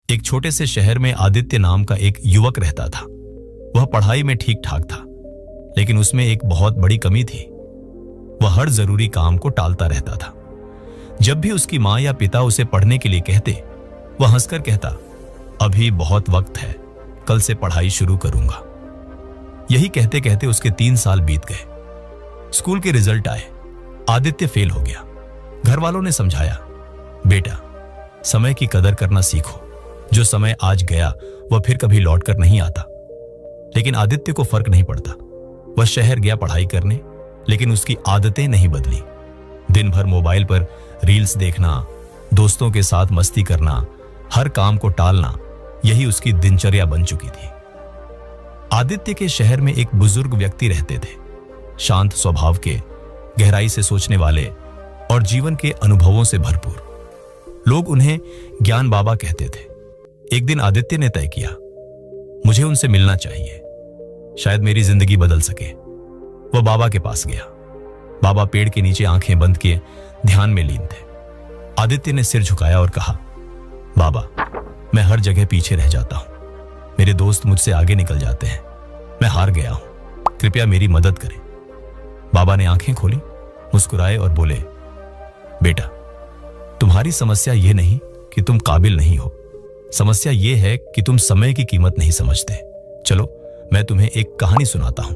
एक छोटे से शहर में आदित्य नाम का एक युवक रहता था। वह पढ़ाई में ठीक ठाक था, लेकिन उसमें एक बहुत बड़ी कमी थी। वह हर जरूरी काम को टालता रहता था। जब भी उसकी माँ या पिता उसे पढ़ने के लिए कहते, वह हंसकर कहता, अभी बहुत वक्त है, कल से पढ़ाई शुरू करूंगा। यही कहते कहते उसके 3 साल बीत गए। स्कूल के रिजल्ट आए। आदित्य फेल हो गया। घर वालों ने समझाया, बेटा समय की कदर करना सीखो, जो समय आज गया वह फिर कभी लौट कर नहीं आता। लेकिन आदित्य को फर्क नहीं पड़ता। वह शहर गया पढ़ाई करने, लेकिन उसकी आदतें नहीं बदली। दिन भर मोबाइल पर रील्स देखना, दोस्तों के साथ मस्ती करना, हर काम को टालना, यही उसकी दिनचर्या बन चुकी थी। आदित्य के शहर में एक बुजुर्ग व्यक्ति रहते थे, शांत स्वभाव के, गहराई से सोचने वाले और जीवन के अनुभवों से भरपूर। लोग उन्हें ज्ञान बाबा कहते थे। एक दिन आदित्य ने तय किया, मुझे उनसे मिलना चाहिए, शायद मेरी जिंदगी बदल सके। वह बाबा के पास गया। बाबा पेड़ के नीचे आंखें बंद किए ध्यान में लीन थे। आदित्य ने सिर झुकाया और कहा, बाबा मैं हर जगह पीछे रह जाता हूं, मेरे दोस्त मुझसे आगे निकल जाते हैं, मैं हार गया हूं, कृपया मेरी मदद करें। बाबा ने आंखें खोली, मुस्कुराए और बोले, बेटा तुम्हारी समस्या यह नहीं कि तुम काबिल नहीं हो, समस्या यह है कि तुम समय की कीमत नहीं समझते। चलो मैं तुम्हें एक कहानी सुनाता हूं।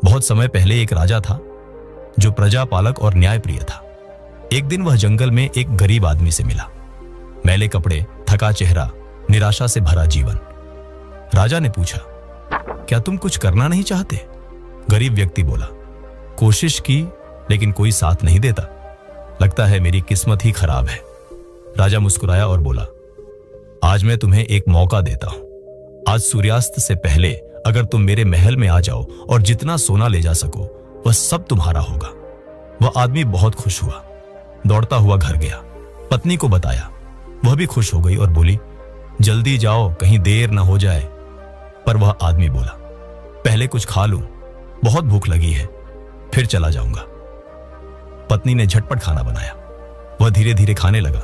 बहुत समय पहले एक राजा था जो प्रजापालक और न्यायप्रिय था। एक दिन वह जंगल में एक गरीब आदमी से मिला। मैले कपड़े, थका चेहरा, निराशा से भरा जीवन। राजा ने पूछा, क्या तुम कुछ करना नहीं चाहते? गरीब व्यक्ति बोला, कोशिश की लेकिन कोई साथ नहीं देता, लगता है मेरी किस्मत ही खराब है। राजा मुस्कुराया और बोला, आज मैं तुम्हें एक मौका देता हूं। आज सूर्यास्त से पहले अगर तुम मेरे महल में आ जाओ और जितना सोना ले जा सको वह सब तुम्हारा होगा। वह आदमी बहुत खुश हुआ, दौड़ता हुआ घर गया, पत्नी को बताया। वह भी खुश हो गई और बोली, जल्दी जाओ कहीं देर ना हो जाए। पर वह आदमी बोला, पहले कुछ खा लूं, बहुत भूख लगी है, फिर चला जाऊंगा। पत्नी ने झटपट खाना बनाया। वह धीरे धीरे खाने लगा।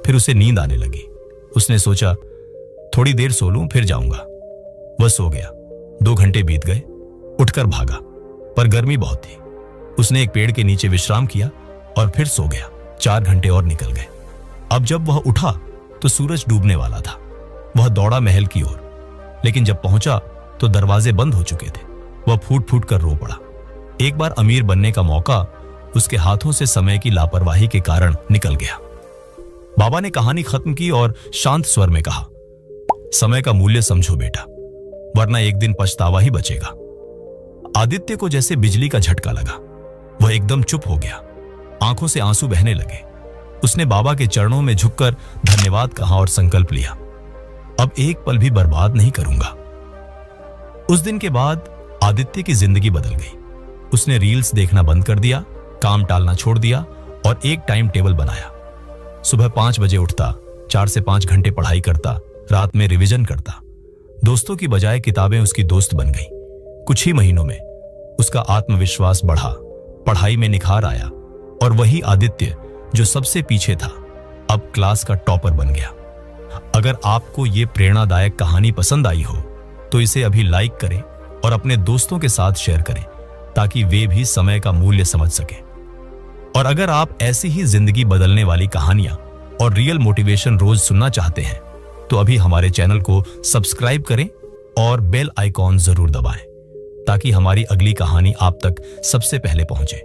फिर उसे नींद आने लगी। उसने सोचा, थोड़ी देर सो लूं फिर जाऊंगा। वह सो गया। 2 घंटे बीत गए। उठकर भागा, पर गर्मी बहुत थी। उसने एक पेड़ के नीचे विश्राम किया और फिर सो गया। 4 घंटे और निकल गए। अब जब वह उठा तो सूरज डूबने वाला था। वह दौड़ा महल की ओर, लेकिन जब पहुंचा तो दरवाजे बंद हो चुके थे। वह फूट फूट कर रो पड़ा। एक बार अमीर बनने का मौका उसके हाथों से समय की लापरवाही के कारण निकल गया। बाबा ने कहानी खत्म की और शांत स्वर में कहा, समय का मूल्य समझो बेटा, वरना एक दिन पछतावा ही बचेगा। आदित्य को जैसे बिजली का झटका लगा। वह एकदम चुप हो गया। आंखों से आंसू बहने लगे। उसने बाबा के चरणों में झुककर धन्यवाद कहा और संकल्प लिया, अब एक पल भी बर्बाद नहीं करूंगा। उस दिन के बाद आदित्य की जिंदगी बदल गई। उसने रील्स देखना बंद कर दिया, काम टालना छोड़ दिया और एक टाइम टेबल बनाया। सुबह 5 बजे उठता, 4 से 5 घंटे पढ़ाई करता, रात में रिवीजन करता। दोस्तों की बजाय किताबें उसकी दोस्त बन गई। कुछ ही महीनों में उसका आत्मविश्वास बढ़ा, पढ़ाई में निखार आया और वही आदित्य जो सबसे पीछे था अब क्लास का टॉपर बन गया। अगर आपको ये प्रेरणादायक कहानी पसंद आई हो तो इसे अभी लाइक करें और अपने दोस्तों के साथ शेयर करें ताकि वे भी समय का मूल्य समझ सकें। और अगर आप ऐसी ही जिंदगी बदलने वाली कहानियां और रियल मोटिवेशन रोज सुनना चाहते हैं तो अभी हमारे चैनल को सब्सक्राइब करें और बेल आइकॉन जरूर दबाएं ताकि हमारी अगली कहानी आप तक सबसे पहले पहुंचे।